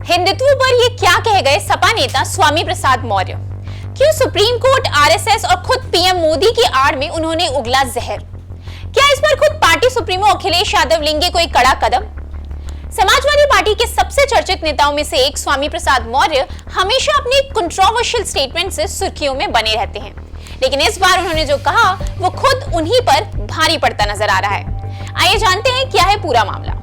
हिंदुत्व पर ये क्या कह गए सपा नेता स्वामी प्रसाद मौर्य? क्यों सुप्रीम कोर्ट, आरएसएस और खुद पीएम मोदी की आड़ में उन्होंने उगला जहर? क्या इस पर खुद पार्टी सुप्रीमो अखिलेश यादव लेंगे कोई कड़ा कदम? समाजवादी पार्टी के सबसे चर्चित नेताओं में से एक स्वामी प्रसाद मौर्य हमेशा अपनी कंट्रोवर्शियल स्टेटमेंट से सुर्खियों में बने रहते हैं, लेकिन इस बार उन्होंने जो कहा वो खुद उन्हीं पर भारी पड़ता नजर आ रहा है। आइए जानते हैं क्या है पूरा मामला।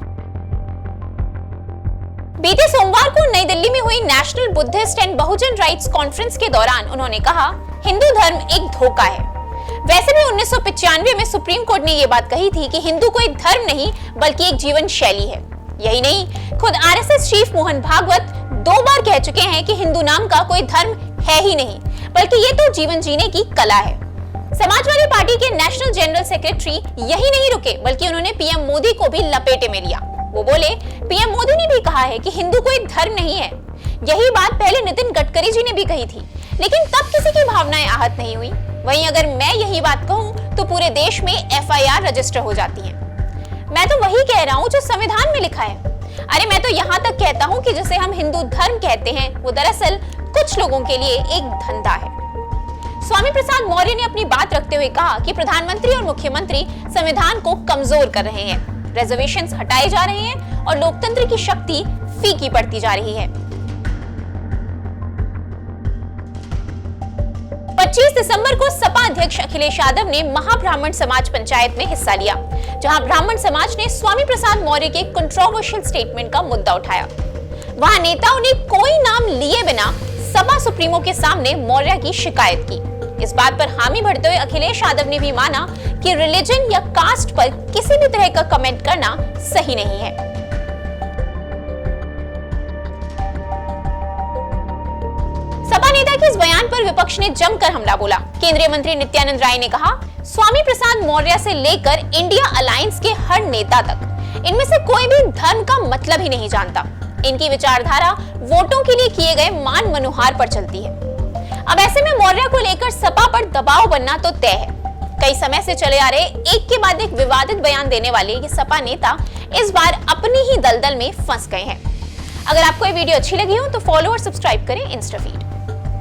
बीते सोमवार को नई दिल्ली में हुई national Buddhist and Bahujan rights conference के दौरान उन्होंने कहा, हिंदू धर्म एक धोखा है। वैसे भी 1995 में सुप्रीम कोर्ट ने यह बात कही थी कि हिंदू कोई धर्म नहीं बल्कि एक जीवन शैली है। यही नहीं, खुद आरएसएस चीफ मोहन भागवत 2 बार कह चुके हैं कि हिंदू नाम का कोई धर्म है ही नहीं, बल्कि ये तो जीवन जीने की कला है। समाजवादी पार्टी के नेशनल जनरल सेक्रेटरी यही नहीं रुके, बल्कि उन्होंने पीएम मोदी को भी लपेटे में लिया। वो बोले, पीएम मोदी ने भी कहा है कि हिंदू कोई धर्म नहीं है। यही बात पहले नितिन गडकरी जी ने भी कही थी, लेकिन तब किसी की भावनाएं आहत नहीं हुई। वहीं अगर मैं यही बात कहूं तो पूरे देश में एफआईआर रजिस्टर हो जाती है। मैं तो वही कह रहा हूं जो संविधान में लिखा है। अरे मैं तो यहाँ तक कहता हूँ कि जिसे हम हिंदू धर्म कहते हैं वो दरअसल कुछ लोगों के लिए एक धंधा है। स्वामी प्रसाद मौर्य ने अपनी बात रखते हुए कहा कि प्रधानमंत्री और मुख्यमंत्री संविधान को कमजोर कर रहे हैं, रिजर्वेशंस हटाए जा रहे हैं और लोकतंत्र की शक्ति फीकी पड़ती जा रही है। 25 दिसंबर को सपा अध्यक्ष अखिलेश यादव ने महाब्राह्मण समाज पंचायत में हिस्सा लिया, जहां ब्राह्मण समाज ने स्वामी प्रसाद मौर्य के कंट्रोवर्शियल स्टेटमेंट का मुद्दा उठाया। वहां नेताओं ने कोई नाम लिए बिना सपा सुप्रीमो के सामने मौर्य की शिकायत की। इस बात पर हामी भरते हुए अखिलेश यादव ने भी माना कि रिलीजन या कास्ट पर किसी भी तरह का कमेंट करना सही नहीं है। सपा नेता के इस बयान पर विपक्ष ने जमकर हमला बोला। केंद्रीय मंत्री नित्यानंद राय ने कहा, स्वामी प्रसाद मौर्य से लेकर इंडिया अलायंस के हर नेता तक इनमें से कोई भी धर्म का मतलब ही नहीं जानता। इनकी विचारधारा वोटों के लिए किए गए मान मनोहार पर चलती है। अब ऐसे में मौर्य को लेकर सपा पर दबाव बनना तो तय है। कई समय से चले आ रहे एक के बाद एक विवादित बयान देने वाले ये सपा नेता इस बार अपनी ही दलदल में फंस गए हैं। अगर आपको ये वीडियो अच्छी लगी हो तो फॉलो और सब्सक्राइब करें इंस्टाफीड।